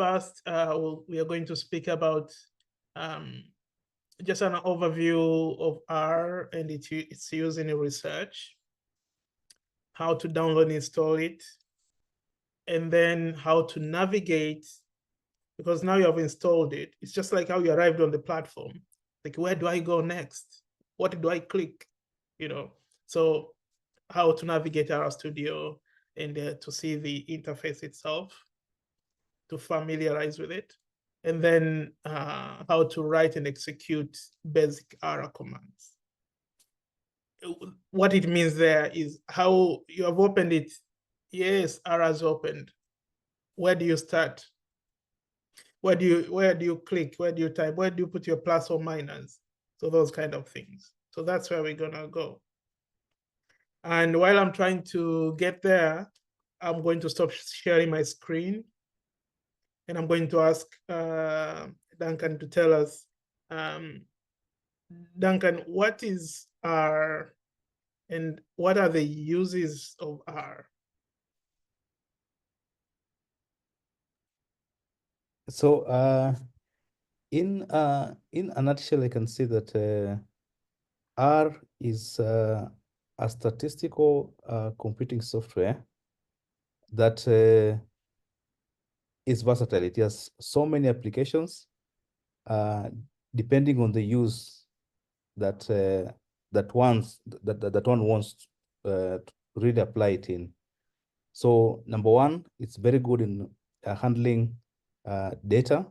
first, we are going to speak about just an overview of R and its use in research, how to download and install it, and then how to navigate, because now you have installed it. It's just like how you arrived on the platform. Like, where do I go next? What do I click? So how to navigate RStudio and to see the interface itself, to familiarize with it, and then how to write and execute basic R commands. What it means there is how you have opened it. Yes, R has opened. Where do you start? Where do you click? Where do you type? Where do you put your plus or minus? So those kind of things. So that's where we're gonna go. And while I'm trying to get there, I'm going to stop sharing my screen, and I'm going to ask Duncan to tell us, Duncan, what is R and what are the uses of R? So in a nutshell, I can say that R is a statistical computing software that is versatile. It has so many applications, depending on the use that one wants to really apply it in. So number one, it's very good in handling data.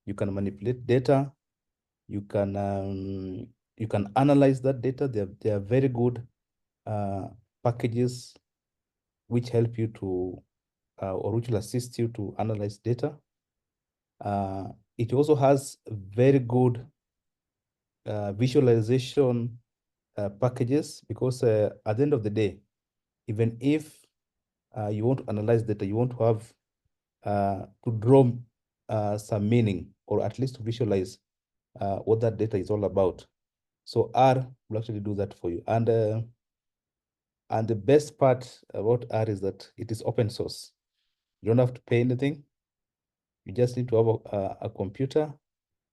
You can manipulate data. You can analyze that data. They are very good packages which help you to or which will assist you to analyze data. It also has very good visualization packages, because at the end of the day, even if you want to analyze data, you want to have to draw some meaning, or at least to visualize what that data is all about. So R will actually do that for you. And the best part about R is that it is open source. You don't have to pay anything. You just need to have a computer,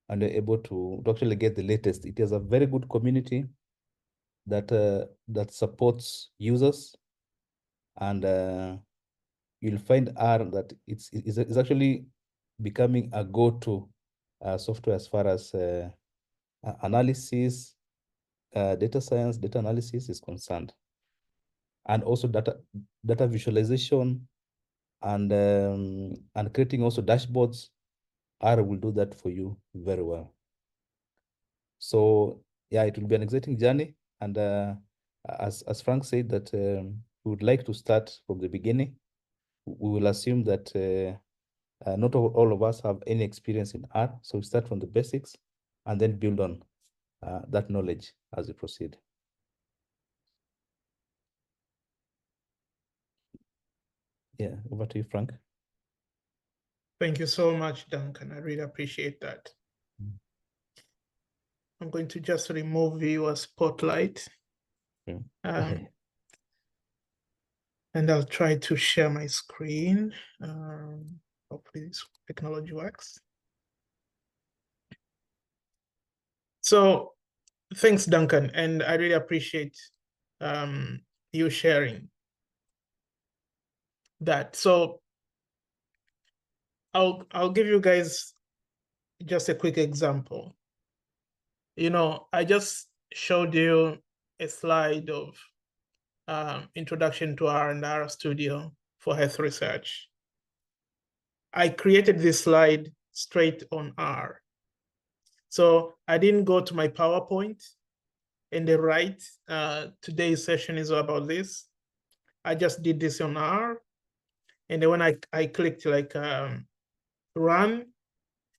and you're able to actually get the latest. It has a very good community that supports users, and you'll find R that it's actually becoming a go-to software as far as analysis, data science, data analysis is concerned, and also data visualization, and creating also dashboards. R will do that for you very well. So yeah, it will be an exciting journey, and as Frank said, that we would like to start from the beginning. We will assume that not all of us have any experience in R, so we start from the basics and then build on that knowledge as we proceed. Yeah, over to you, Frank. Thank you so much, Duncan. I really appreciate that. I'm going to just remove your spotlight. Okay. And I'll try to share my screen. Hopefully this technology works. So thanks, Duncan. And I really appreciate you sharing that. So I'll give you guys just a quick example. I just showed you a slide of introduction to R and RStudio for health research. I created this slide straight on R. So I didn't go to my PowerPoint and then write, today's session is about this. I just did this on R. And then when I clicked like run,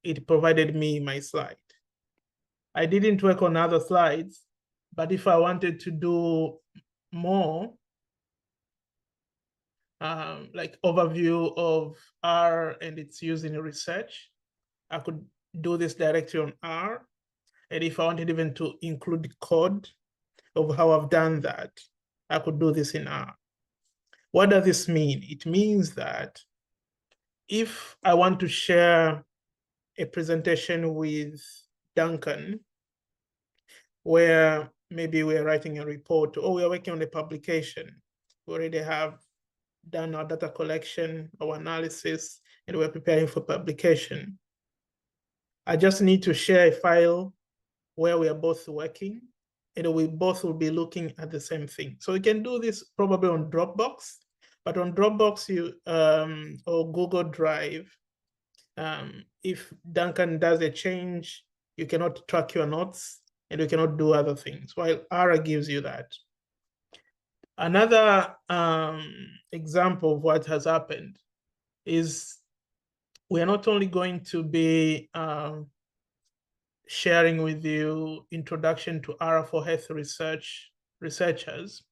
it provided me my slide. I didn't work on other slides, but if I wanted to do more, like overview of R and its use in research, I could do this directly on R. And if I wanted even to include code of how I've done that, I could do this in R. What does this mean? It means that if I want to share a presentation with Duncan, where maybe we're writing a report or we're working on a publication, we already have done our data collection, our analysis, and we're preparing for publication. I just need to share a file where we are both working, and we both will be looking at the same thing. So we can do this probably on Dropbox, but on Dropbox or Google Drive, if Duncan does a change, you cannot track your notes and you cannot do other things, while R gives you that. Another example of what has happened is we are not only going to be sharing with you introduction to R for health researchers,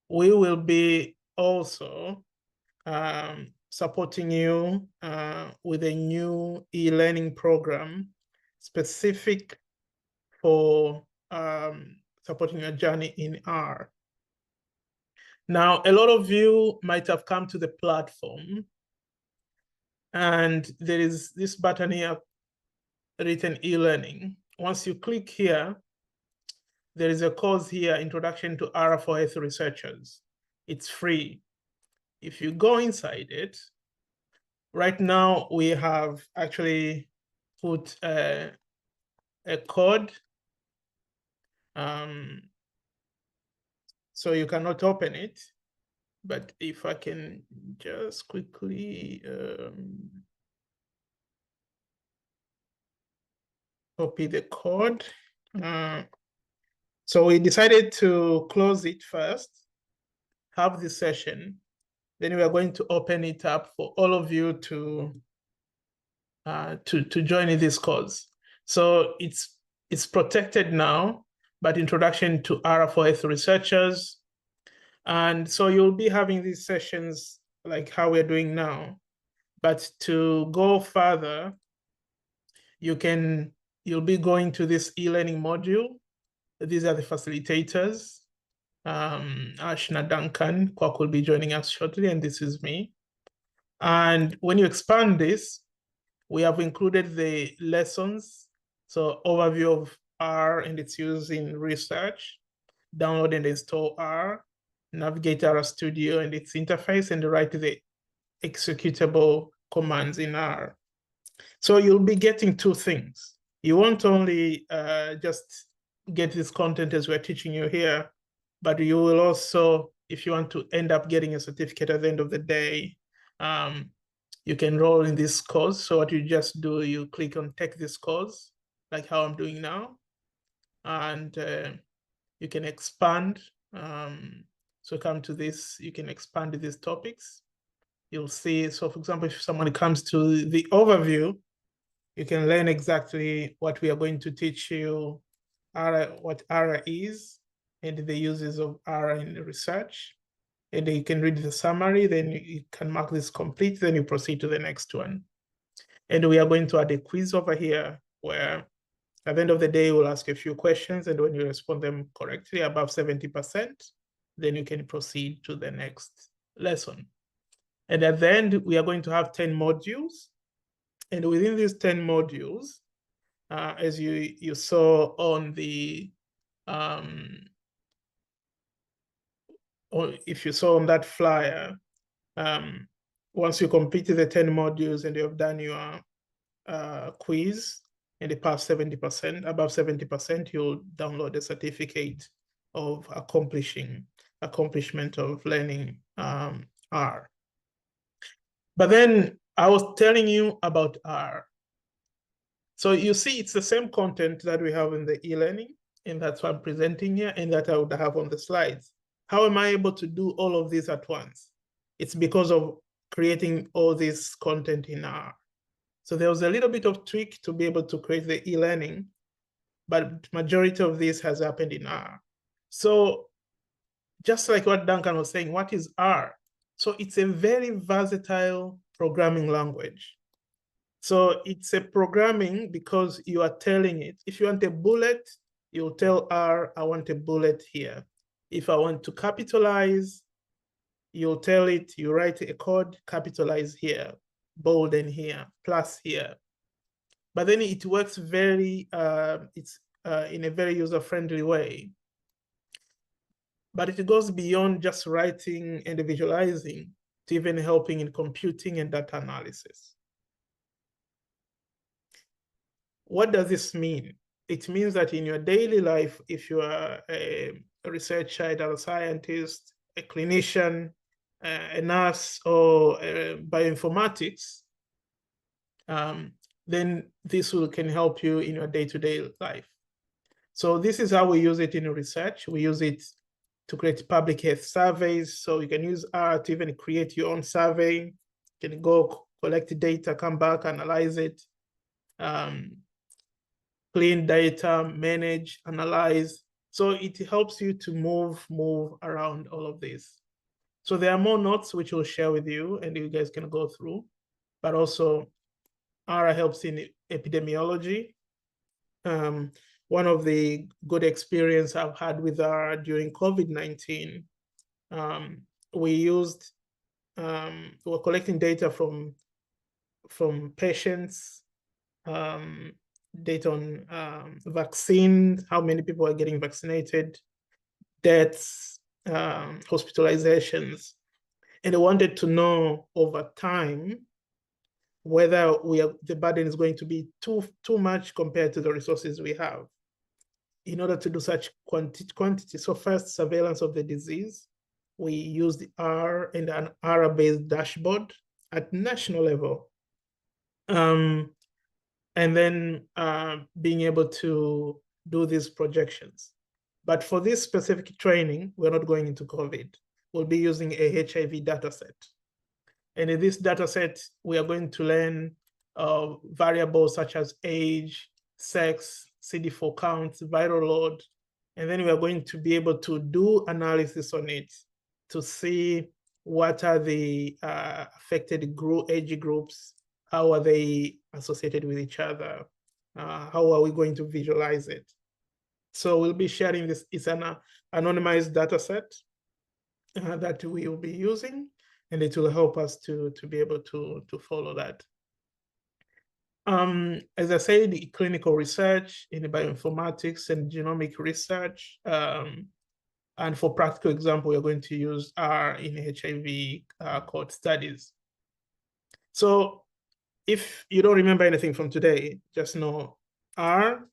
we will be also supporting you with a new e-learning program specific for supporting your journey in R. Now, a lot of you might have come to the platform, and there is this button here written e-learning. Once you click here, there is a course here, Introduction to R for Health Researchers. It's free. If you go inside it, right now we have actually put a code. So you cannot open it, but if I can just quickly copy the code. So we decided to close it first, have the session, then we are going to open it up for all of you to join in this course. So it's protected now, but Introduction to R for Health Researchers. And so you'll be having these sessions like how we're doing now. But to go further, you'll be going to this e-learning module. These are the facilitators. Ashna Duncan Kwak will be joining us shortly, and this is me. And when you expand this, we have included the lessons. So overview of R and its use in research, download and install R, navigate RStudio and its interface, and write the executable commands in R. So you'll be getting two things. You won't only just get this content as we're teaching you here, but you will also, if you want to end up getting a certificate at the end of the day, you can enroll in this course. So what you just do, you click on take this course, like how I'm doing now, and you can expand. So come to this, you can expand these topics. You'll see, so for example, if someone comes to the overview, you can learn exactly what we are going to teach you, what R is, and the uses of R in research. And you can read the summary, then you can mark this complete, then you proceed to the next one. And we are going to add a quiz over here where at the end of the day, we'll ask a few questions, and when you respond them correctly, above 70%, then you can proceed to the next lesson. And at the end, we are going to have 10 modules. And within these 10 modules, as you saw on the, or if you saw on that flyer, once you completed the 10 modules and you have done your quiz and you pass 70%, above 70%, you'll download a certificate of accomplishment of learning R. But then I was telling you about R. So you see, it's the same content that we have in the e-learning, and that's what I'm presenting here, and that I would have on the slides. How am I able to do all of this at once? It's because of creating all this content in R. So there was a little bit of tweak to be able to create the e-learning, but majority of this has happened in R. So just like what Duncan was saying, what is R? So it's a very versatile programming language. So it's a programming because you are telling it, if you want a bullet, you'll tell R, I want a bullet here. If I want to capitalize, you'll tell it, you write a code, capitalize here. bold in here, plus here. But then it works very, it's in a very user-friendly way. But it goes beyond just writing and visualizing to even helping in computing and data analysis. What does this mean? It means that in your daily life, if you are a researcher, a data scientist, a clinician, a nurse, or bioinformatics, then this can help you in your day-to-day life. So this is how we use it in research. We use it to create public health surveys. So you can use R to even create your own survey. You can go collect data, come back, analyze it, clean data, manage, analyze. So it helps you to move around all of this. So there are more notes which we'll share with you and you guys can go through, but also R helps in epidemiology. One of the good experience I've had with R during COVID-19, we were collecting data from patients, data on vaccines, how many people are getting vaccinated, deaths, hospitalizations, and I wanted to know over time whether the burden is going to be too much compared to the resources we have in order to do such quantity. So first, surveillance of the disease. We used R and an R-based dashboard at national level. And then being able to do these projections. But for this specific training, we're not going into COVID. We'll be using a HIV dataset. And in this dataset, we are going to learn variables such as age, sex, CD4 counts, viral load, and then we are going to be able to do analysis on it to see what are the affected age groups, how are they associated with each other, how are we going to visualize it. So we'll be sharing this. It's an anonymized data set that we will be using, and it will help us to be able to follow that. As I said, clinical research in bioinformatics and genomic research. And for practical example, we're going to use R in HIV cohort studies. So if you don't remember anything from today, just know R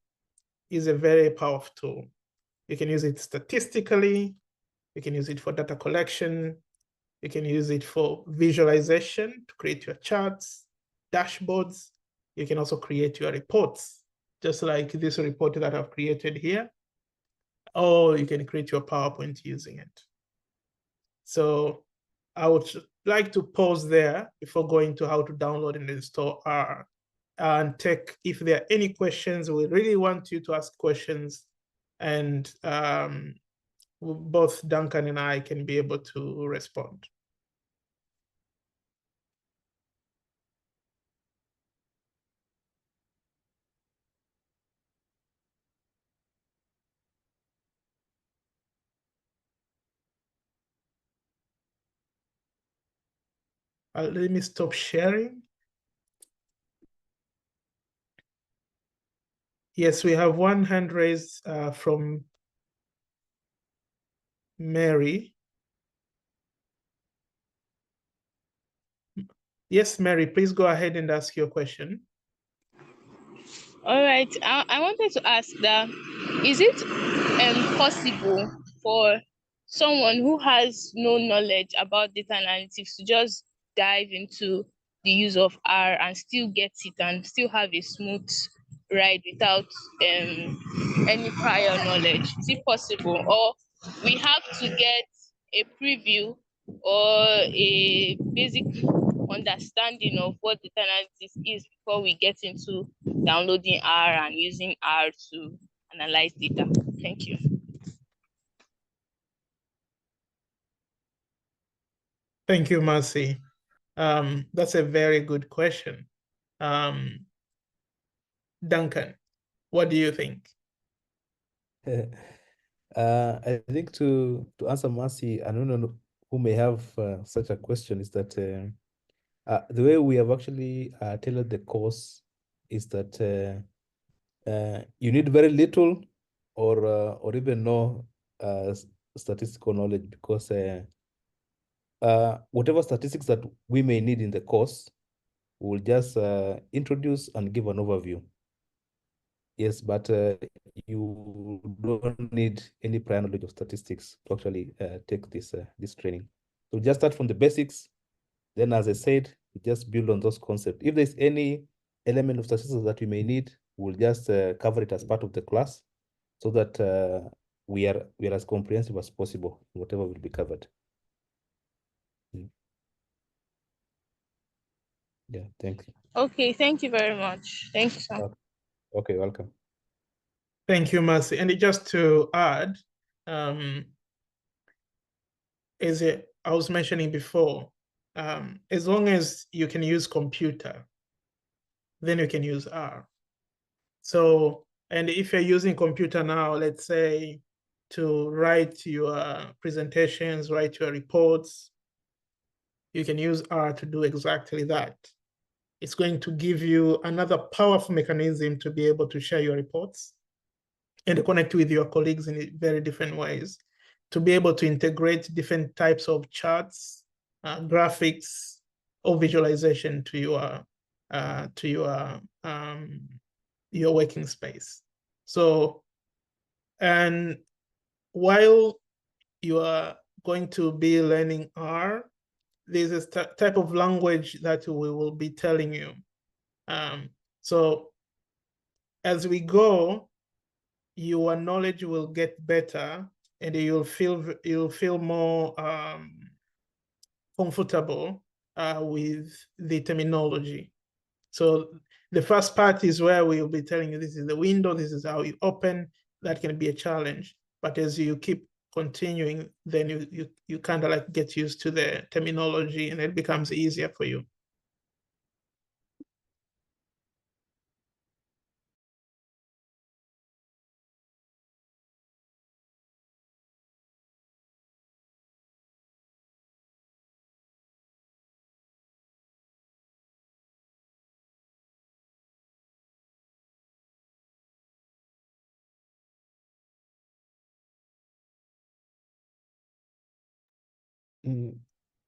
is a very powerful tool. You can use it statistically, you can use it for data collection, you can use it for visualization to create your charts, dashboards. You can also create your reports, just like this report that I've created here, or you can create your PowerPoint using it. So I would like to pause there before going to how to download and install R and take, if there are any questions, we really want you to ask questions, and both Duncan and I can be able to respond. Let me stop sharing. Yes, we have one hand raised from Mary. Yes, Mary, please go ahead and ask your question. All right. I wanted to ask that, is it possible for someone who has no knowledge about data analytics to just dive into the use of R and still get it and still have a smooth ride without any prior knowledge? Is it possible, or we have to get a preview or a basic understanding of what data analytics is before we get into downloading R and using R to analyze data? Thank you. Thank you, Mercy. That's a very good question. Duncan, what do you think? I think to answer Mercy, I don't know who may have such a question, is that The way we have actually tailored the course is that you need very little or even no statistical knowledge, because whatever statistics that we may need in the course, we'll just introduce and give an overview. Yes, but you don't need any prior knowledge of statistics to actually take this training. So just start from the basics. Then, as I said, you just build on those concepts. If there's any element of statistics that we may need, we'll just cover it as part of the class, so that we are as comprehensive as possible in whatever will be covered. Yeah, thank you. Okay, thank you very much. Thank you, sir. Okay, welcome. Thank you, Mercy. And just to add, I was mentioning before, as long as you can use computer, then you can use R. So, and if you're using computer now, let's say to write your presentations, write your reports, you can use R to do exactly that. It's going to give you another powerful mechanism to be able to share your reports and connect with your colleagues in very different ways, to be able to integrate different types of charts, graphics, or visualization to your working space. So, and while you are going to be learning R, there's a type of language that we will be telling you. So as we go, your knowledge will get better, and you'll feel more comfortable with the terminology. So the first part is where we'll be telling you this is the window, this is how you open. That can be a challenge, but as you keep continuing, then you kind of like get used to the terminology, and it becomes easier for you.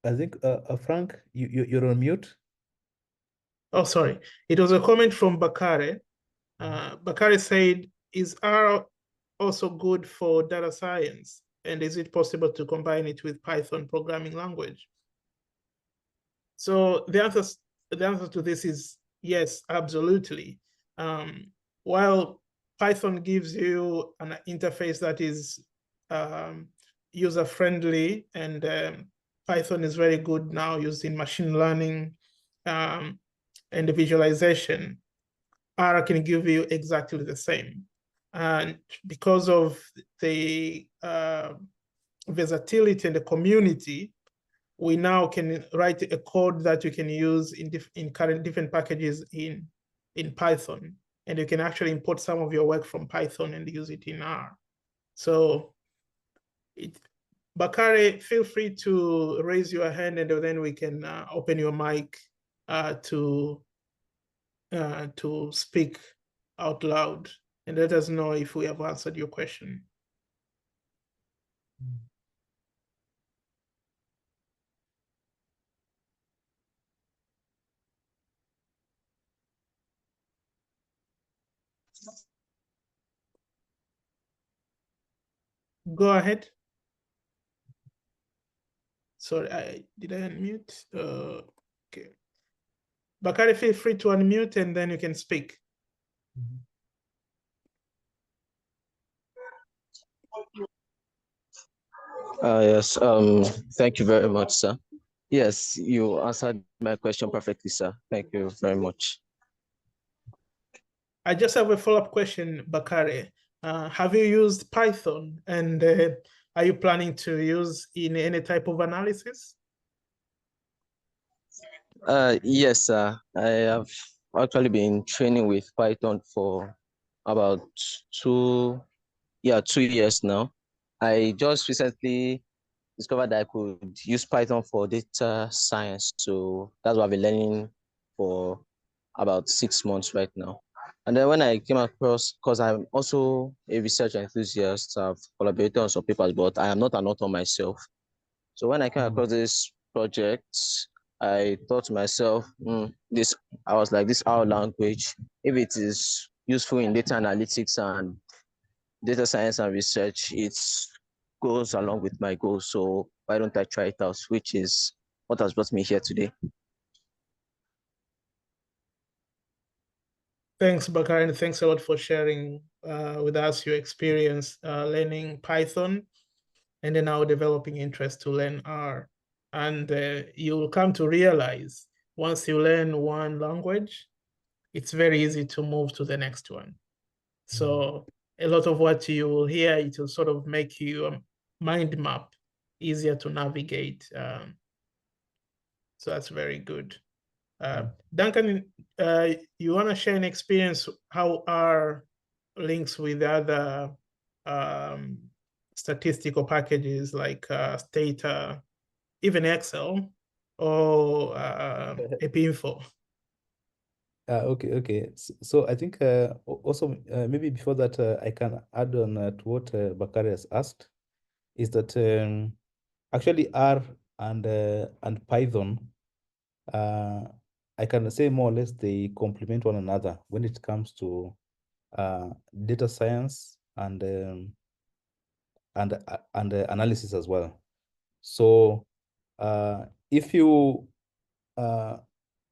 I think, Frank, you're on mute. Oh, sorry. It was a comment from Bakare. Bakare said, is R also good for data science? And is it possible to combine it with Python programming language? So the answer to this is yes, absolutely. While Python gives you an interface that is user-friendly, and Python is very good now used in machine learning and the visualization, R can give you exactly the same. And because of the versatility and the community, we now can write a code that you can use in current different packages in Python. And you can actually import some of your work from Python and use it in R. So Bakare, feel free to raise your hand, and then we can open your mic to speak out loud and let us know if we have answered your question. Go ahead. Sorry, did I unmute? Okay. Bakari, feel free to unmute and then you can speak. Yes, thank you very much, sir. Yes, you answered my question perfectly, sir. Thank you very much. I just have a follow-up question, Bakari. Have you used Python, and are you planning to use in any type of analysis? Yes, sir. I have actually been training with Python for about 2 years now. I just recently discovered that I could use Python for data science. So that's what I've been learning for about 6 months right now. And then when I came across, because I'm also a research enthusiast, I've collaborated on some papers, but I am not an author myself. So when I came across this project, I thought to myself, I was like, this our language, if it is useful in data analytics and data science and research, it goes along with my goals. So why don't I try it out? Which is what has brought me here today. Thanks, Bakar, and thanks a lot for sharing with us your experience learning Python and then now developing interest to learn R. And you will come to realize once you learn one language, it's very easy to move to the next one. So a lot of what you will hear, it will sort of make you mind map easier to navigate. So that's very good. Duncan, you want to share an experience how R links with other statistical packages like Stata, even Excel, or EpiInfo? Okay. So I think also maybe before that I can add on to what Bakari has asked, is that actually R and Python, I can say more or less they complement one another when it comes to data science and analysis as well. So if you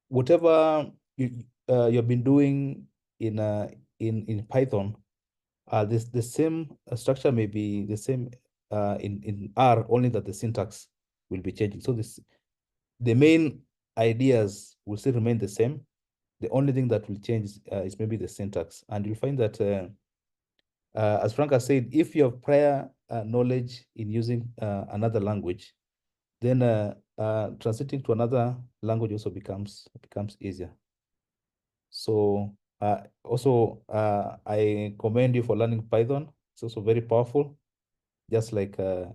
whatever you've been doing in Python, the same structure may be the same in R, only that the syntax will be changing. So the main ideas will still remain the same. The only thing that will change is maybe the syntax. And you'll find that, as Frank has said, if you have prior knowledge in using another language, then transiting to another language also becomes easier. So also I commend you for learning Python. It's also very powerful, just like R.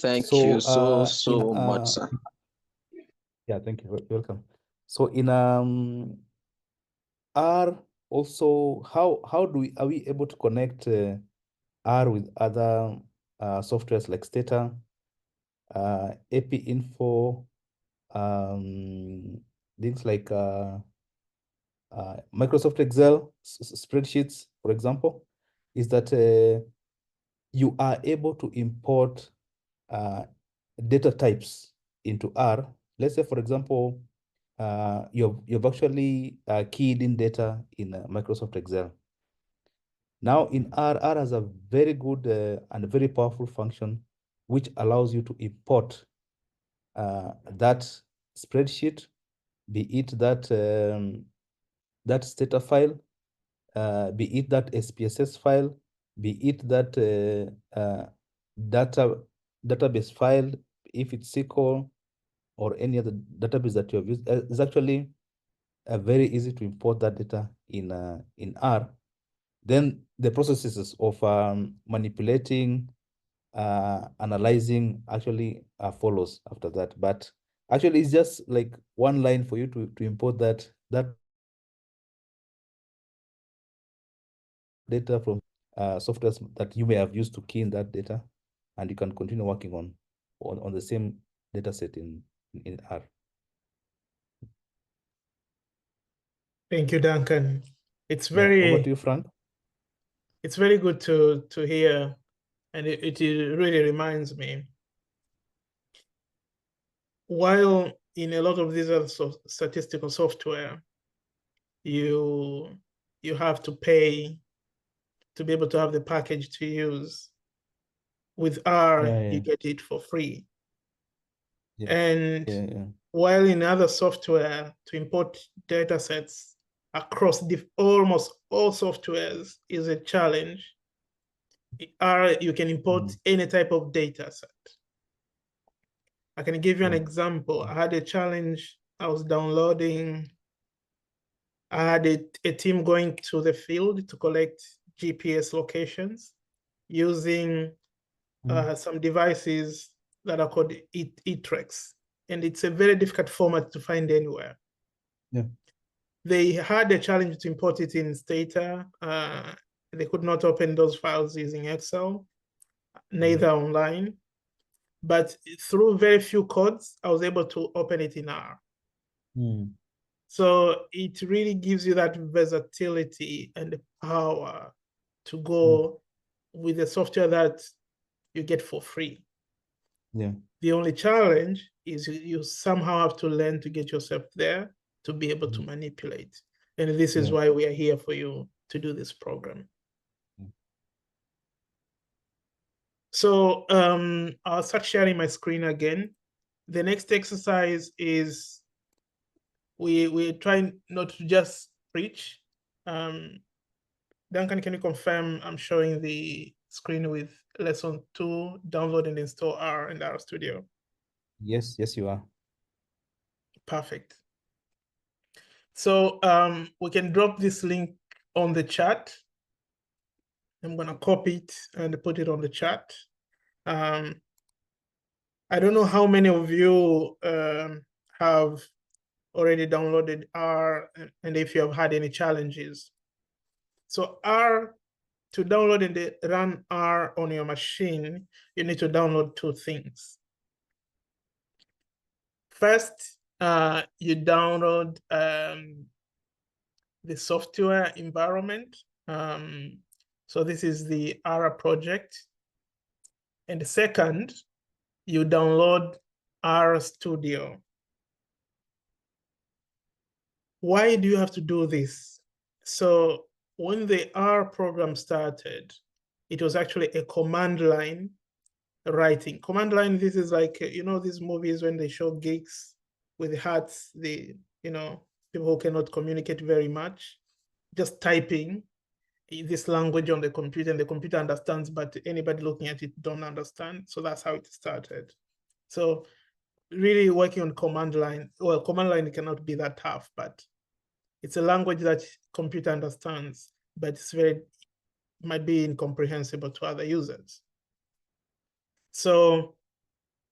Thank So you so much, sir. Yeah, thank you. You're welcome. So in R also, how are we able to connect R with other softwares like Stata, EpiInfo, things like Microsoft Excel spreadsheets, for example, is that you are able to import data types into R. Let's say, for example, you've actually keyed in data in Microsoft Excel. Now in R has a very good and very powerful function which allows you to import that spreadsheet, be it that Stata file, be it that SPSS file, be it that database file, if it's SQL or any other database that you have used. It's actually very easy to import that data in R. Then the processes of manipulating, analyzing actually follows after that. But actually, it's just like one line for you to import that data from softwares that you may have used to key in that data, and you can continue working on the same data set in R. Thank you, Duncan. It's Yeah, over very to you, Frank. it's very good to hear, and it really reminds me, while in a lot of these other statistical software, you have to pay to be able to have the package to use. With R, you get it for free. Yeah. And while in other software, to import data sets across almost all softwares is a challenge. R, you can import any type of data set. I can give you an example. I had a challenge. I was downloading. I had a team going to the field to collect GPS locations using some devices that are called e-tracks. And it's a very difficult format to find anywhere. Yeah. They had a challenge to import it in Stata. They could not open those files using Excel, neither online. But through very few codes, I was able to open it in R. So it really gives you that versatility and the power to go with the software that you get for free. Yeah. The only challenge is you somehow have to learn to get yourself there to be able to manipulate. And this is why we are here for you to do this program. So I'll start sharing my screen again. The next exercise is we're trying not to just preach. Duncan, can you confirm I'm showing the screen with lesson 2, download and install R and RStudio? Yes, you are. Perfect. So we can drop this link on the chat. I'm gonna copy it and put it on the chat. I don't know how many of you have already downloaded R and if you have had any challenges. So R, to download and run R on your machine, you need to download 2 things. First, you download the software environment. So this is the R project. And the second, you download RStudio. Why do you have to do this? So when the R program started, it was actually a command line writing. Command line, this is like, you know, these movies when they show geeks with hats, people who cannot communicate very much, just typing this language on the computer, and the computer understands, but anybody looking at it don't understand. So that's how it started. So really working on command line, well, command line cannot be that tough, but it's a language that computer understands, but it's might be incomprehensible to other users. So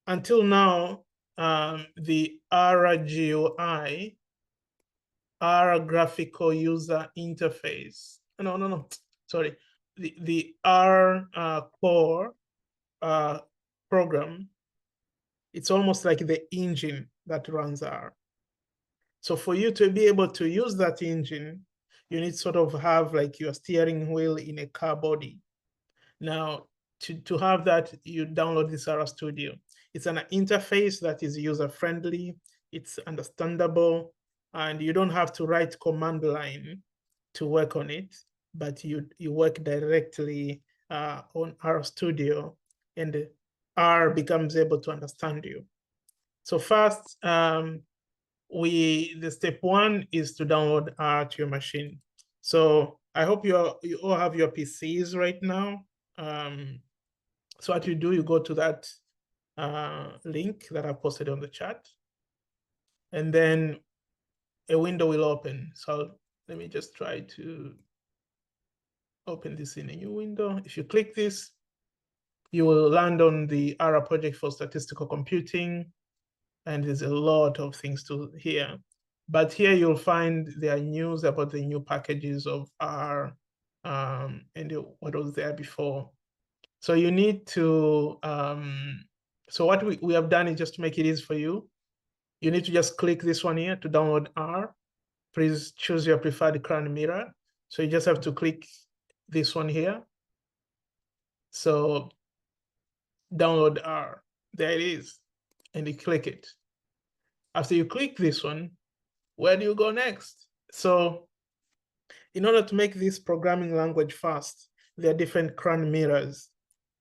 until now, the R GUI, R graphical user interface, sorry, the R core program, it's almost like the engine that runs R. So for you to be able to use that engine, you need to sort of have like your steering wheel in a car body. Now, to have that, you download this RStudio. It's an interface that is user-friendly, it's understandable, and you don't have to write command line to work on it, but you work directly on RStudio, and R becomes able to understand you. So first, the step 1 is to download R to your machine. So I hope you all have your PCs right now. So what you do, you go to that link that I posted on the chat, and then a window will open. So let me just try to open this in a new window. If you click this, you will land on the R project for statistical computing, and there's a lot of things to hear. But here you'll find there are news about the new packages of R and what was there before. So you need to, so what we have done is just to make it easy for you. You need to just click this one here to download R. Please choose your preferred crown mirror. So you just have to click this one here. So download R, there it is, and you click it. After you click this one, where do you go next? So in order to make this programming language fast, there are different crown mirrors.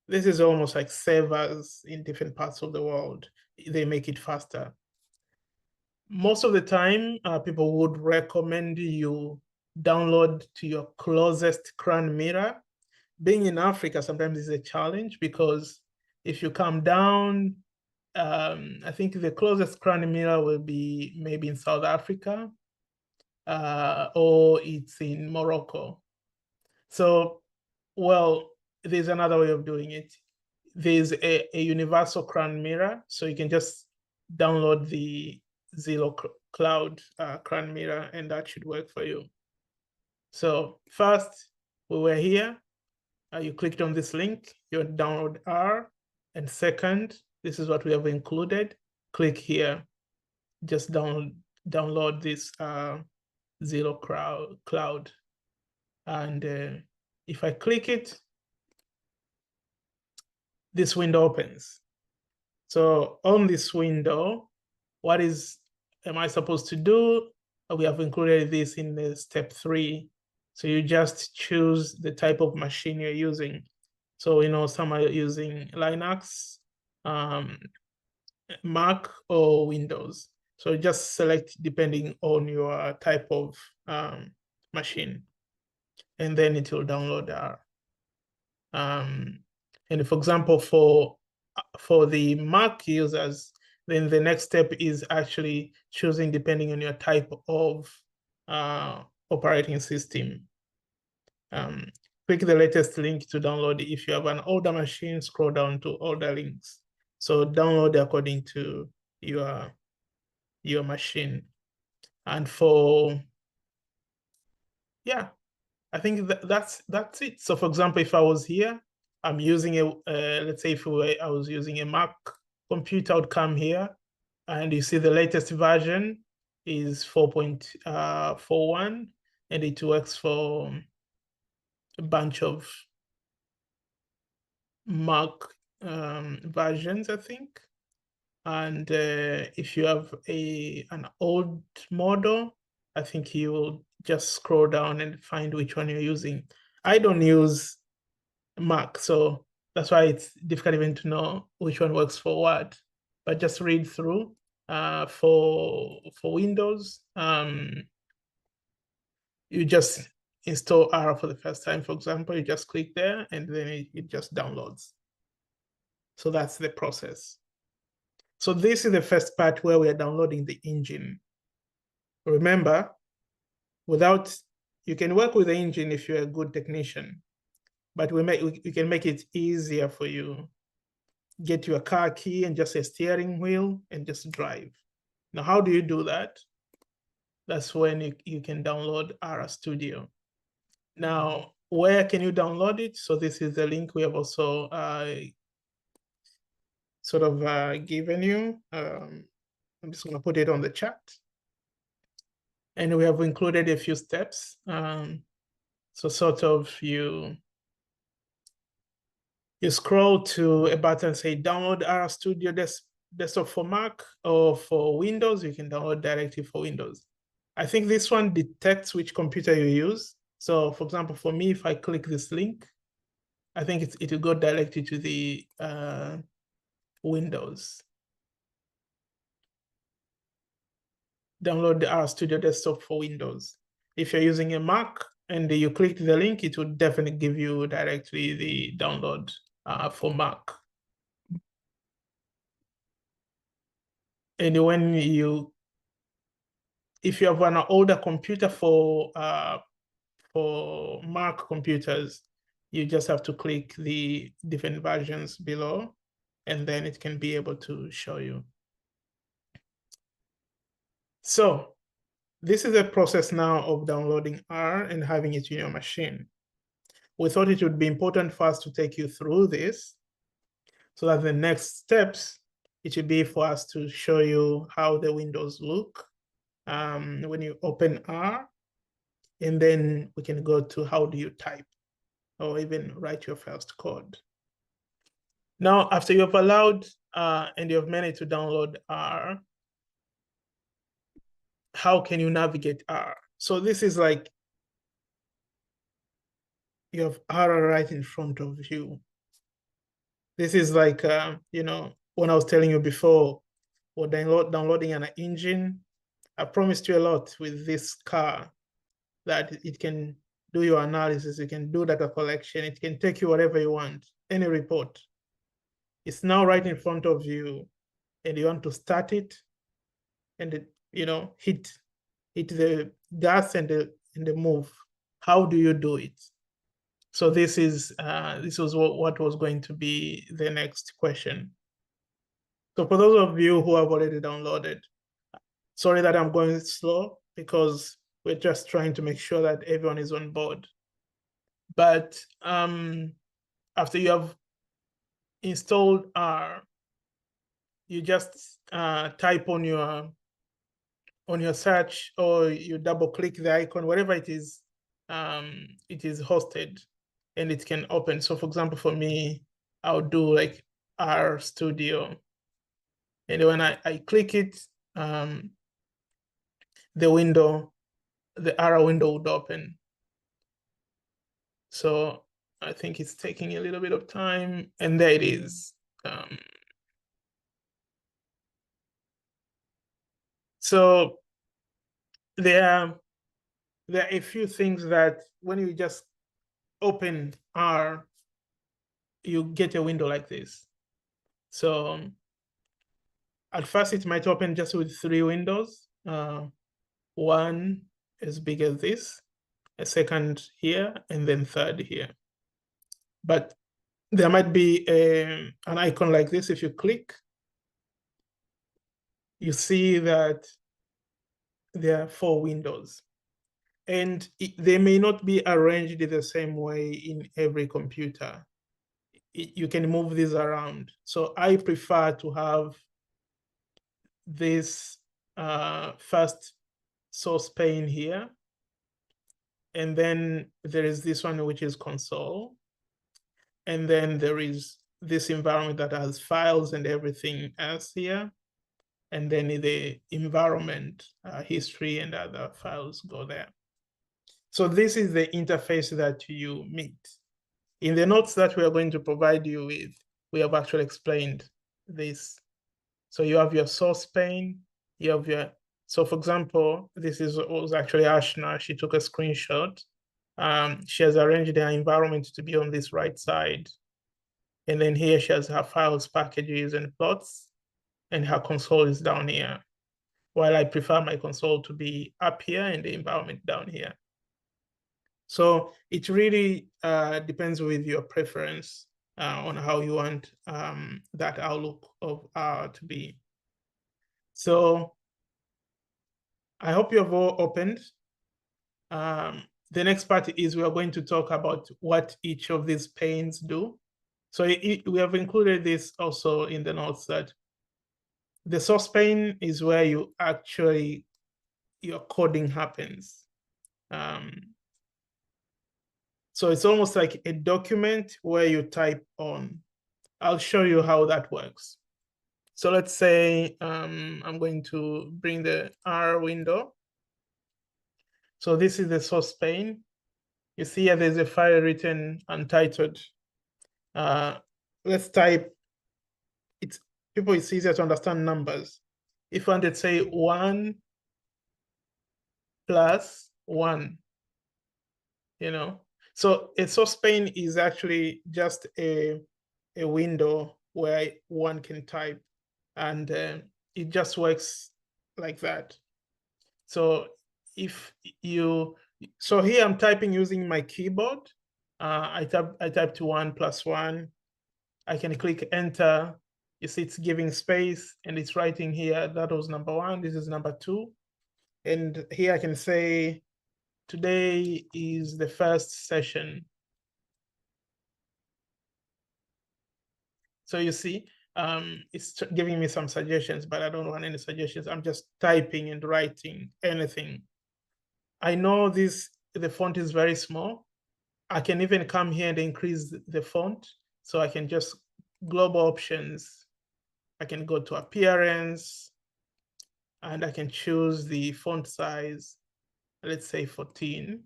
This is almost like servers in different parts of the world. They make it faster. Most of the time, people would recommend you download to your closest crown mirror. Being in Africa sometimes is a challenge because if you come down, I think the closest crown mirror will be maybe in South Africa, or it's in Morocco. So Well, there's another way of doing it. There's a universal CRAN mirror, so you can just download the Zero Cloud CRAN mirror, and that should work for you. So first, we were here. You clicked on this link, you download R. And second, this is what we have included. Click here, just download this Zero Cloud. And if I click it, this window opens. So on this window, what am I supposed to do? We have included this in the step 3. So you just choose the type of machine you're using. So, some are using Linux, Mac, or Windows. So just select depending on your type of machine, and then it will download R. And for example, for the Mac users, then the next step is actually choosing depending on your type of operating system. Click the latest link to download. If you have an older machine, scroll down to older links. So download according to your machine. And I think that's it. So for example, if I was here, I'm using let's say I was using a Mac computer, I would come here, and you see the latest version is 4.41, and it works for a bunch of Mac versions, I think. And if you have an old model, I think you will just scroll down and find which one you're using. I don't use Mac, so that's why it's difficult even to know which one works for what. But just read through. For Windows, you just install R for the first time, for example. You just click there, and then it just downloads. So that's the process. So this is the first part where we are downloading the engine. Remember, you can work with the engine if you're a good technician, but we can make it easier for you. Get your car key and just a steering wheel and just drive. Now, how do you do that? That's when you can download RStudio. Now, where can you download it? So this is the link we have also sort of given you. I'm just going to put it on the chat. And we have included a few steps. So sort of you scroll to a button, say download RStudio desktop for Mac, or for Windows, you can download directly for Windows. I think this one detects which computer you use. So for example, for me, if I click this link, I think it will go directly to the Windows. Download the RStudio desktop for Windows. If you're using a Mac and you click the link, it will definitely give you directly the download for Mac. And if you have an older computer for Mac computers, you just have to click the different versions below, and then it can be able to show you. So this is a process now of downloading R and having it in your machine. We thought it would be important for us to take you through this, so that the next steps, it should be for us to show you how the windows look when you open R, and then we can go to how do you type or even write your first code. Now, after you have allowed and you have managed to download R, how can you navigate R? So this is like you have R right in front of you. This is like, when I was telling you before, we're downloading an engine. I promised you a lot with this car, that it can do your analysis, it can do data collection, it can take you whatever you want, any report. It's now right in front of you, and you want to start it, and hit the gas and the move. How do you do it? So this was what was going to be the next question. So for those of you who have already downloaded, sorry that I'm going slow because we're just trying to make sure that everyone is on board. But after you have installed R, you just type on your search, or you double click the icon, wherever it is hosted, and it can open. So for example, for me, I'll do like RStudio. And when I click it, the R window would open. So I think it's taking a little bit of time, and there it is. So there are a few things that when you just open R, you get a window like this. So at first it might open just with 3 windows. One as big as this, a second here, and then third here. But there might be an icon like this. If you click, you see that there are 4 windows. And they may not be arranged the same way in every computer. You can move these around. So I prefer to have this first source pane here. And then there is this one, which is console. And then there is this environment that has files and everything else here. And then the environment history and other files go there. So this is the interface that you meet. In the notes that we are going to provide you with, we have actually explained this. So you have your source pane, you have your, so for example, this was actually Ashna. She took a screenshot. She has arranged her environment to be on this right side. And then here she has her files, packages, and plots, and her console is down here. While I prefer my console to be up here and the environment down here. So it really depends with your preference on how you want that outlook of R to be. So I hope you have all opened. The next part is we are going to talk about what each of these panes do. So we have included this also in the notes, that the source pane is where you actually, your coding happens. So it's almost like a document where you type on. I'll show you how that works. So let's say I'm going to bring the R window. So this is the source pane. You see here there's a file written untitled. Let's type, it's easier to understand numbers. If I want to say 1 plus 1, you know. So a source pane is actually just a window where one can type, and it just works like that. So so here I'm typing using my keyboard. I typed 1 plus 1. I can click enter. You see it's giving space and it's writing here, that was number 1, this is number 2. And here I can say, today is the first session. So you see, it's giving me some suggestions, but I don't want any suggestions. I'm just typing and writing anything. I know the font is very small. I can even come here and increase the font. So I can just global options. I can go to appearance and I can choose the font size, let's say 14,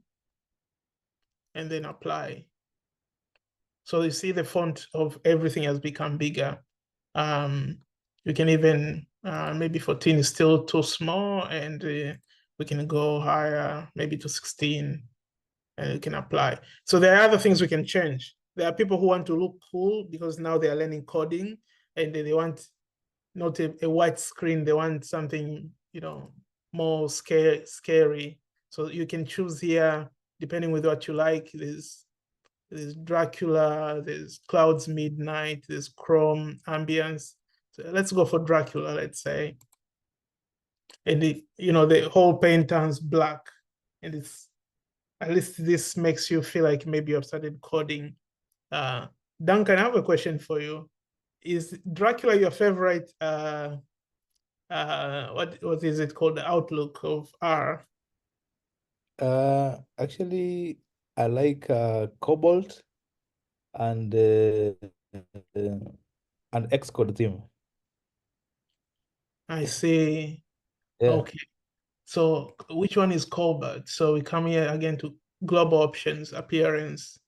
and then apply. So you see the font of everything has become bigger. You can even, maybe 14 is still too small, and we can go higher, maybe to 16, and you can apply. So there are other things we can change. There are people who want to look cool because now they are learning coding and they want not a white screen, they want something, you know, more scary. So you can choose here, depending with what you like. There's there's Dracula, there's Clouds Midnight, there's Chrome Ambience. So let's go for Dracula, let's say. And the whole pane turns black, and it's, at least this makes you feel like maybe you've started coding. Duncan, I have a question for you. Is Dracula your favorite, what is it called, the outlook of R? Actually, I like Cobalt and Xcode theme. I see. Yeah. Okay. So which one is Colbert? So we come here again to global options, appearance.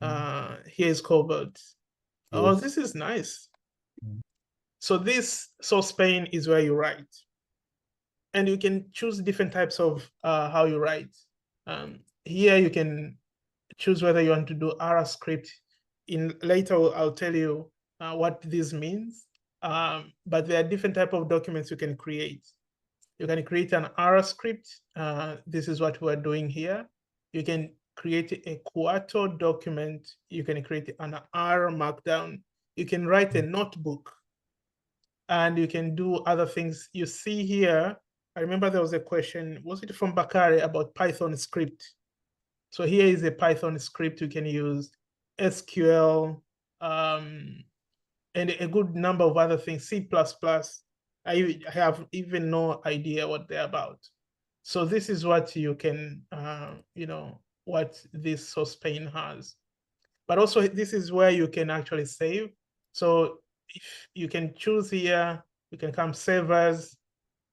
Here is Colbert. Oh, Yes. this is nice. Mm. So this source pane is where you write. And you can choose different types of how you write. Here you can choose whether you want to do R script. Later I'll tell you what this means. But there are different type of documents you can create. You can create an R script. This is what we're doing here. You can create a Quarto document. You can create an R markdown. You can write a notebook. And you can do other things. You see here, I remember there was a question, was it from Bakari, about Python script? So here is a Python script you can use, SQL, and a good number of other things, C++. I have even no idea what they're about. So this is what you can, what this source pane has. But also this is where you can actually save. So if you can choose here, you can come save as,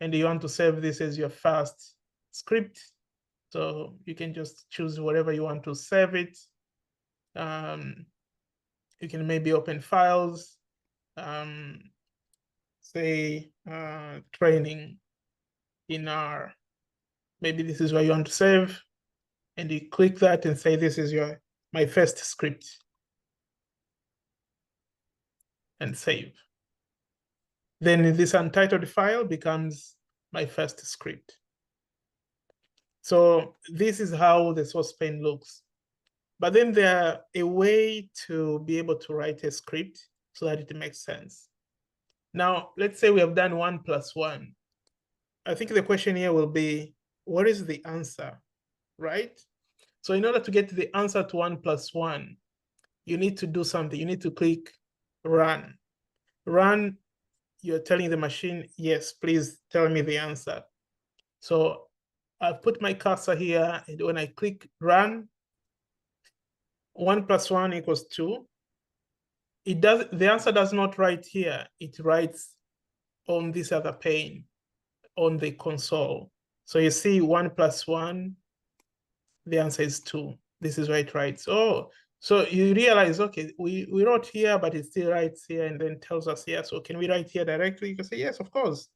and you want to save this as your first script. So you can just choose whatever you want to save it. You can maybe open files, say training in R. Maybe this is where you want to save, and you click that and say, this is my first script, and save. Then this untitled file becomes my first script. So this is how the source pane looks. But then there's a way to be able to write a script so that it makes sense. Now, let's say we have done 1 + 1. I think the question here will be, what is the answer, right? So in order to get the answer to 1 + 1, you need to do something. You need to click run. Run, you're telling the machine, yes, please tell me the answer. So I've put my cursor here, and when I click run, 1 + 1 = 2. The answer does not write here. It writes on this other pane, on the console. So you see 1 + 1, the answer is 2. This is where it writes. Oh, so you realize, okay, we wrote here, but it still writes here and then tells us here. So can we write here directly? You can say, yes, of course.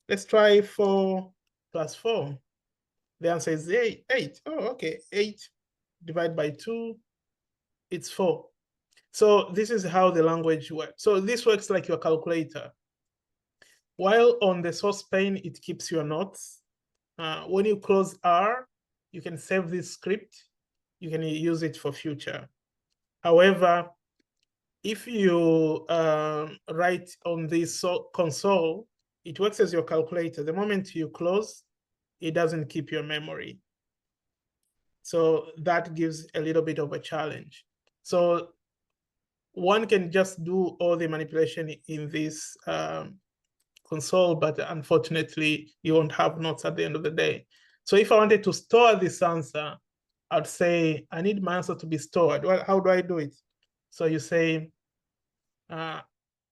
Let's try 4 + 4. The answer is 8. Oh, okay, 8 divided by 2, it's 4. So this is how the language works. So this works like your calculator. While on the source pane, it keeps your notes. When you close R, you can save this script. You can use it for future. However, if you write on this console, it works as your calculator. The moment you close, it doesn't keep your memory. So that gives a little bit of a challenge. So one can just do all the manipulation in this console, but unfortunately, you won't have notes at the end of the day. So if I wanted to store this answer, I'd say, I need my answer to be stored. Well, how do I do it? So you say, I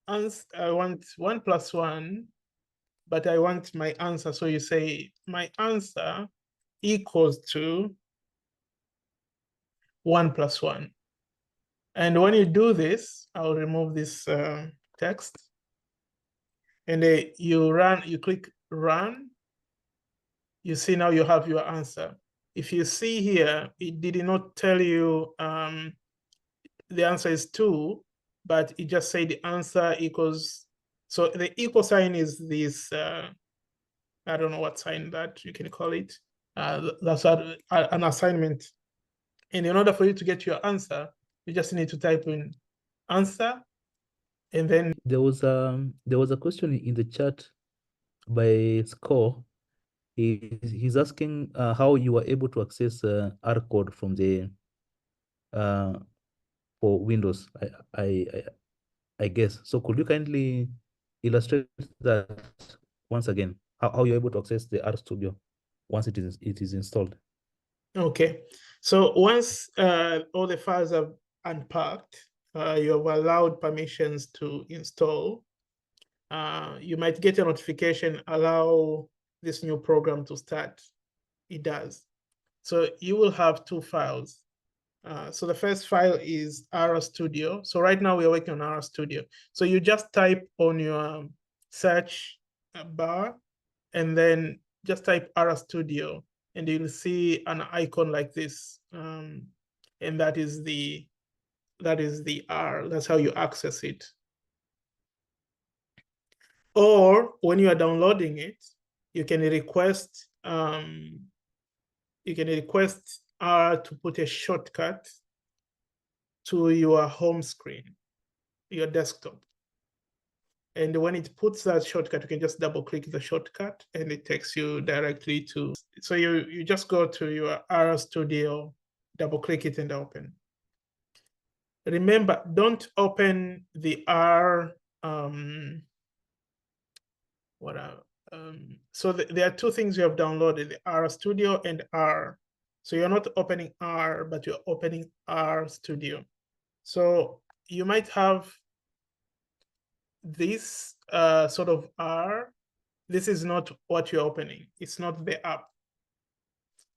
want 1 + 1, but I want my answer. So you say, my answer equals to 1 + 1. And when you do this, I'll remove this text. And you click run. You see now you have your answer. If you see here, it did not tell you the answer is 2, but it just said the answer equals. So the equal sign is this, I don't know what sign that you can call it. That's an assignment. And in order for you to get your answer, You just need to type in answer, and then there was a question in the chat by Score. He's asking how you were able to access R code from the for Windows. I guess so. Could you kindly illustrate that once again? How you're able to access the RStudio once it is installed? Okay, so once all the files are unpacked, you have allowed permissions to install. You might get a notification, allow this new program to start. It does. So you will have two files. So the first file is RStudio. So right now we are working on RStudio. So you just type on your search bar and then just type RStudio and you'll see an icon like this. And that is the R. That's how you access it. Or when you are downloading it, you can request R to put a shortcut to your home screen, your desktop. And when it puts that shortcut, you can just double click the shortcut and it takes you directly to, so you just go to your RStudio, double click it and open. Remember, don't open the R, so there are two things you have downloaded, the RStudio and R. So you're not opening R, but you're opening RStudio. So you might have this sort of R. This is not what you're opening. It's not the app.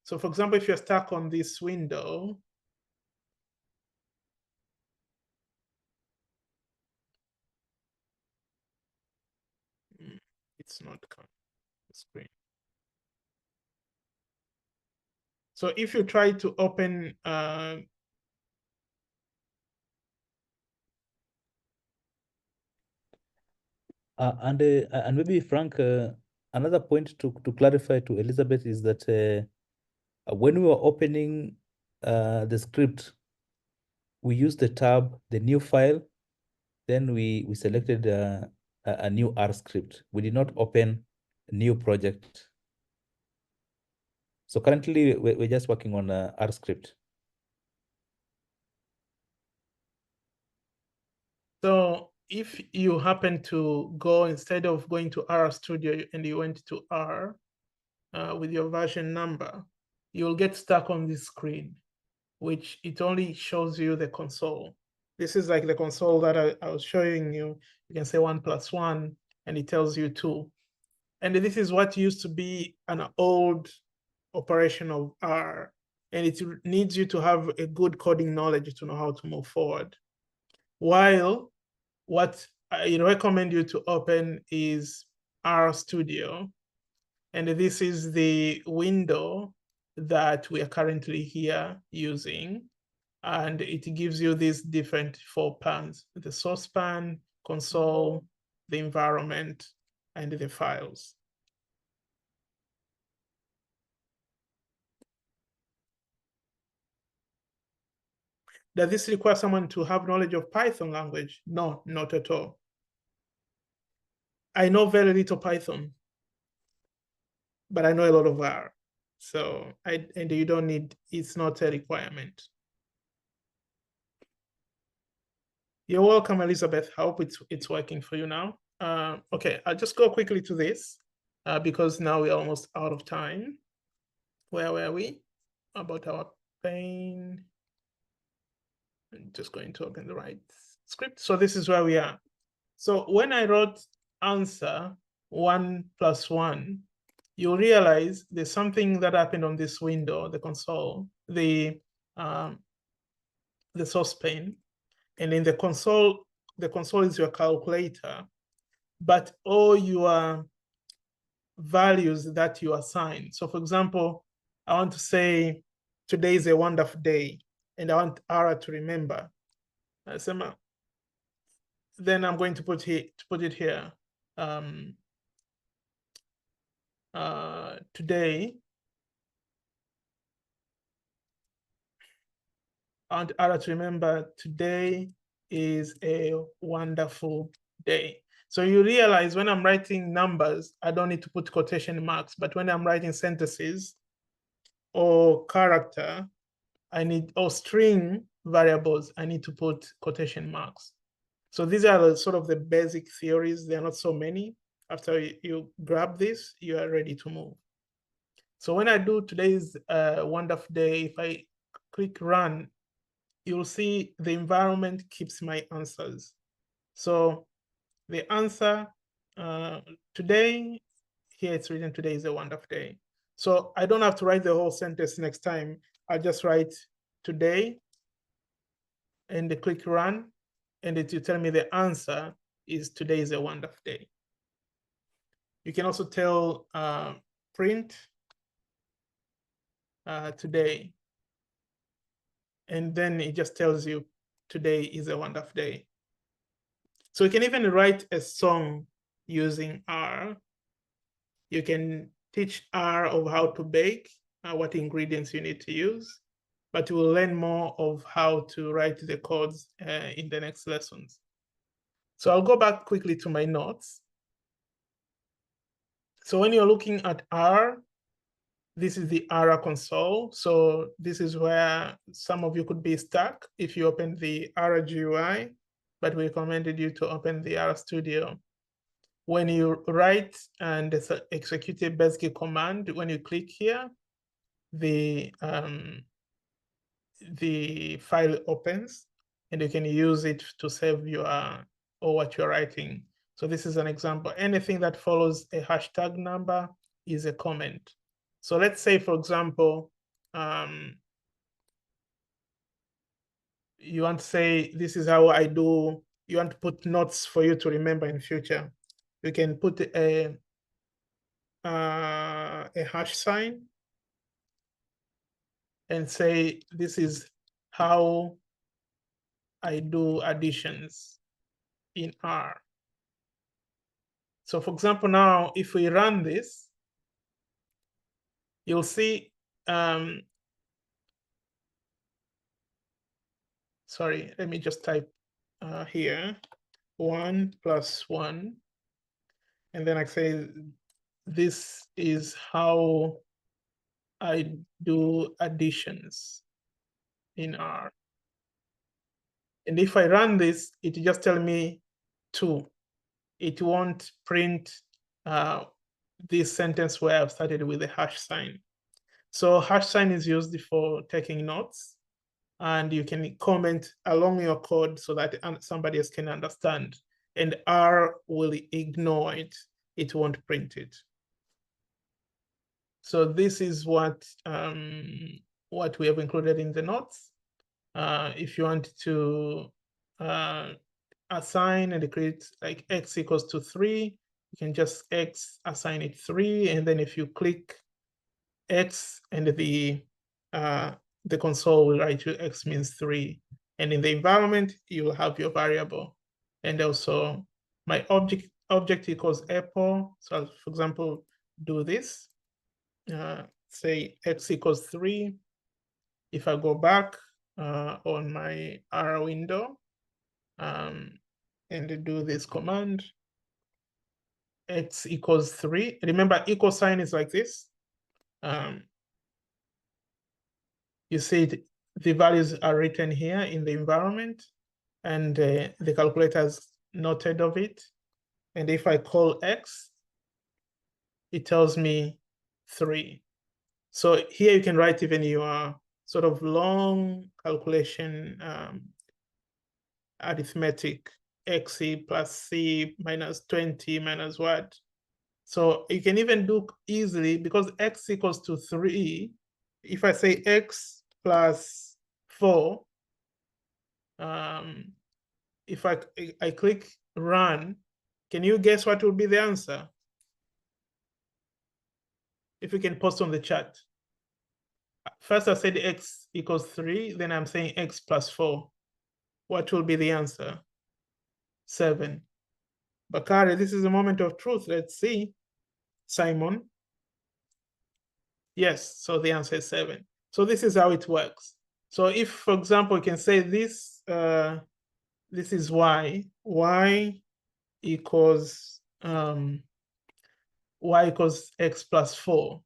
So for example, if you're stuck on this window, it's not coming to the screen. So if you try to open and maybe Frank, another point to clarify to Elizabeth is that when we were opening the script, we used the tab, the new file, then we selected a new R script. We did not open a new project. So currently we're just working on R script. So if you happen to go, instead of going to RStudio and you went to R with your version number, you'll get stuck on this screen, which it only shows you the console. This is like the console that I was showing you. You can say 1 + 1 and it tells you 2. And this is what used to be an old operation of R. And it needs you to have a good coding knowledge to know how to move forward. While what I recommend you to open is RStudio. And this is the window that we are currently here using. And it gives you these different 4 pans: the source pan, console, the environment, and the files. Does this require someone to have knowledge of Python language? No, not at all. I know very little Python, but I know a lot of R. So and you don't need, it's not a requirement. You're welcome, Elizabeth. I hope it's working for you now. Okay, I'll just go quickly to this because now we're almost out of time. Where were we? About our pain. I'm just going to open the right script. So this is where we are. So when I wrote answer 1 + 1, you realize there's something that happened on this window, the console, the source pane. And in the console is your calculator, but all your values that you assign. So for example, I want to say today is a wonderful day, and I want Ara to remember. Then I'm going to put it here. Today I want Ara to remember today is a wonderful day. So you realize when I'm writing numbers, I don't need to put quotation marks, but when I'm writing sentences or character, or string variables, I need to put quotation marks. So these are sort of the basic theories. There are not so many. After you grab this, you are ready to move. So when I do today's wonderful day, if I click run, you'll see the environment keeps my answers. So the answer today, here it's written today is a wonderful day. So I don't have to write the whole sentence next time. I'll just write today and click run, and it will tell me the answer is today is a wonderful day. You can also tell print today, and then it just tells you today is a wonderful day. So you can even write a song using R. You can teach R of how to bake, what ingredients you need to use, but we'll learn more of how to write the codes in the next lessons. So I'll go back quickly to my notes. So when you're looking at R, this is the R console. So this is where some of you could be stuck if you open the R GUI, but we recommended you to open the RStudio. When you write and execute a basic command, when you click here, the file opens, and you can use it to save your or what you're writing. So this is an example. Anything that follows a hashtag number is a comment. So let's say, for example, you want to say, this is how I do, you want to put notes for you to remember in future. You can put a hash sign and say, this is how I do additions in R. So for example, now, if we run this, you'll see, sorry, let me just type here, 1 + 1. And then I say, this is how I do additions in R. And if I run this, it just tell me 2. It won't print this sentence where I've started with a hash sign. So hash sign is used for taking notes, and you can comment along your code so that somebody else can understand. And R will ignore it. It won't print it. So this is what we have included in the notes. If you want to assign and create like x equals to 3, you can just assign it 3, and then if you click x, and the console will write you x means 3, and in the environment you will have your variable. And also my object equals apple. So I'll, for example, do this, say x equals 3. If I go back on my R window and do this command, x equals 3. Remember, equal sign is like this. You see the values are written here in the environment, and the calculator's noted of it. And if I call x, it tells me 3. So here you can write even your sort of long calculation arithmetic, xc plus c minus 20 minus what. So you can even do easily, because x equals to 3. If I say x plus 4, if I click run, can you guess what will be the answer? If you can post on the chat. First I said x equals 3, then I'm saying x plus 4. What will be the answer? 7. Bakari, this is a moment of truth. Let's see. Simon. Yes, so the answer is 7. So this is how it works. So if, for example, you can say this, this is y equals x plus 4.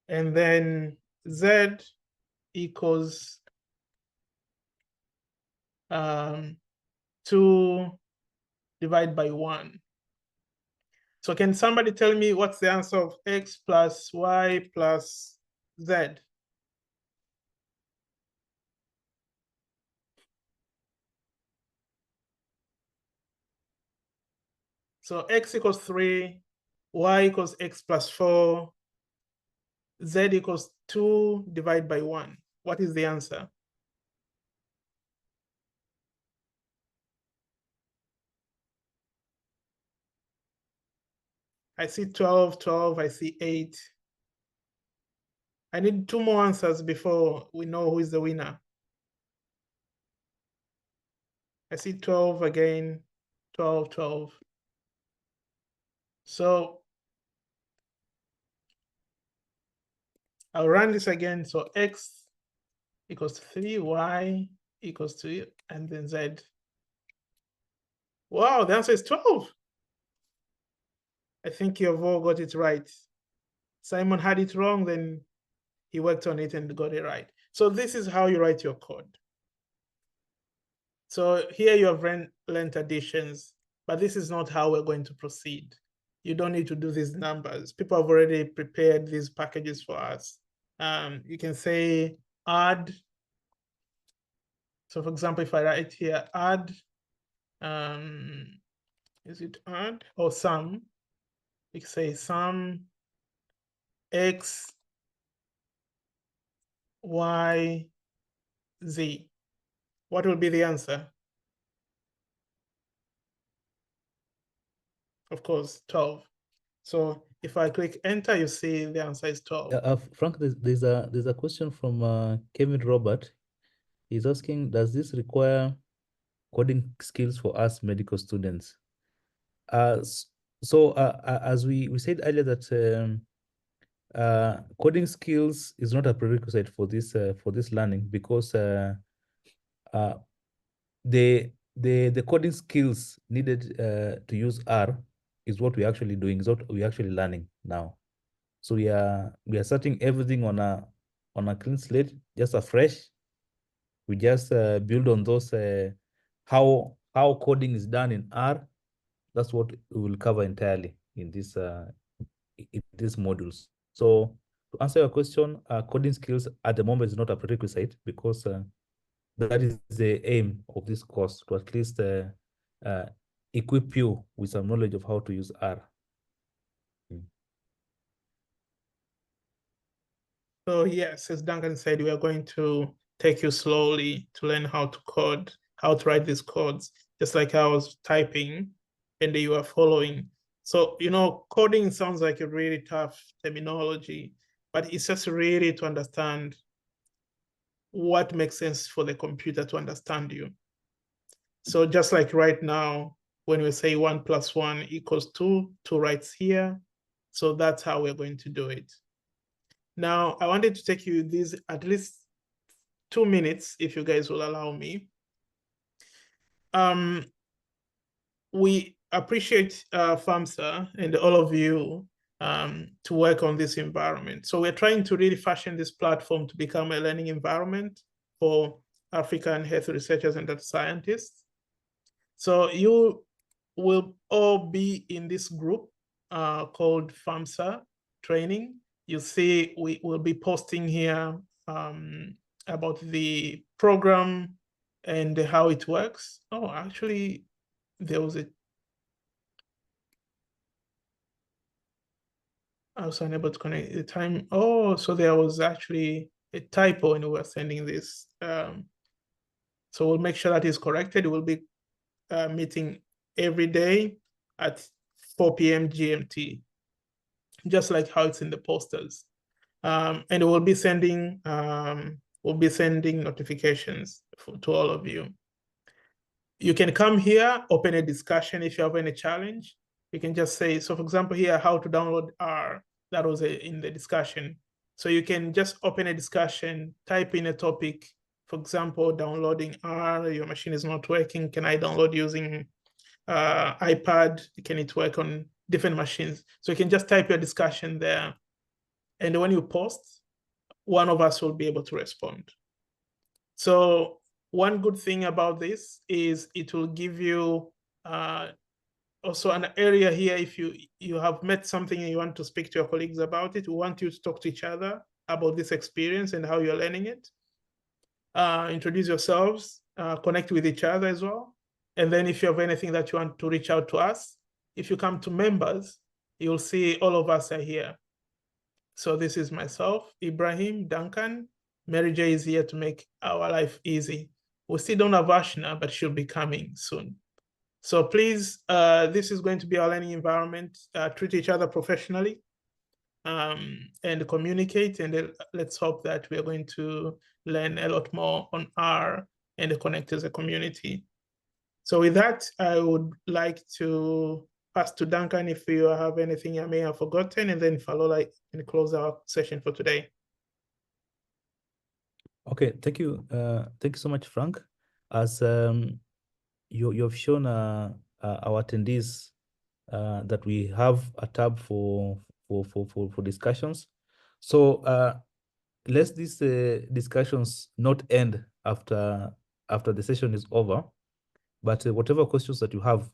And then z equals 2 divided by 1. So can somebody tell me what's the answer of x plus y plus z? So x equals 3, y equals x plus 4, z equals 2 divided by 1. What is the answer? I see 12, 12, I see 8. I need 2 more answers before we know who is the winner. I see 12 again, 12, 12. So I'll run this again. So x equals 3, y equals 2, and then z. Wow, the answer is 12. I think you've all got it right. Simon had it wrong, then he worked on it and got it right. So this is how you write your code. So here you have learned additions, but this is not how we're going to proceed. You don't need to do these numbers. People have already prepared these packages for us. You can say add. So for example, if I write here add, is it add or sum? You can say sum x, y, z. What will be the answer? Of course, 12. So if I click enter, you see the answer is 12. Frank, there's a question from Kevin Robert. He's asking, does this require coding skills for us medical students? So as we said earlier that coding skills is not a prerequisite for this learning, because the coding skills needed to use R is what we're actually doing, is what we're actually learning now. So we are starting everything on a clean slate, just afresh. We just build on those how coding is done in R. That's what we will cover entirely in this modules. So to answer your question, coding skills at the moment is not a prerequisite, because that is the aim of this course, to at least equip you with some knowledge of how to use R. So yes, as Duncan said, we are going to take you slowly to learn how to code, how to write these codes, just like I was typing and you are following. So, coding sounds like a really tough terminology, but it's just really to understand what makes sense for the computer to understand you. So just like right now, when we say 1 plus 1 equals 2, 2 writes here. So that's how we're going to do it. Now, I wanted to take you these at least 2 minutes, if you guys will allow me. We appreciate FAMSA and all of you to work on this environment. So we're trying to really fashion this platform to become a learning environment for African health researchers and data scientists. So you will all be in this group called FAMSA training. You see, we will be posting here about the program and how it works. Oh, actually, there was I was unable to connect the time. Oh, so there was actually a typo when we were sending this. So we'll make sure that is corrected. We'll be meeting every day at 4 p.m. GMT, just like how it's in the posters. And we'll be sending notifications to all of you. You can come here, open a discussion if you have any challenge. You can just say, so for example here, how to download R, that was in the discussion. So you can just open a discussion, type in a topic, for example, downloading R, your machine is not working. Can I download using iPad? Can it work on different machines? So you can just type your discussion there. And when you post, one of us will be able to respond. So one good thing about this is it will give you also an area here. If you have met something and you want to speak to your colleagues about it, we want you to talk to each other about this experience and how you're learning it. Introduce yourselves, connect with each other as well. And then if you have anything that you want to reach out to us, if you come to members, you'll see all of us are here. So this is myself, Ibrahim, Duncan. Mary J is here to make our life easy. We still don't have Ashna, but she'll be coming soon. So please, this is going to be our learning environment. Treat each other professionally and communicate. And let's hope that we're going to learn a lot more on R and connect as a community. So with that, I would like to pass to Duncan if you have anything I may have forgotten, and then Falola can close our session for today. Okay, thank you. Thank you so much, Frank. As you've shown our attendees that we have a tab for discussions. So let these discussions not end after the session is over, but whatever questions that you have,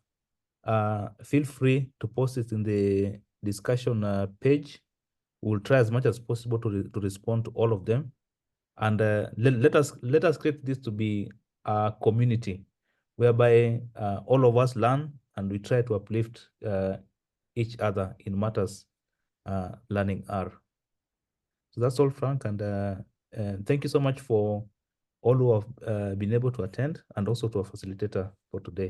feel free to post it in the discussion page. We'll try as much as possible to respond to all of them, and let us create this to be a community whereby all of us learn and we try to uplift each other in matters learning R. So that's all, Frank, and thank you so much for all who have been able to attend, and also to our facilitator for today.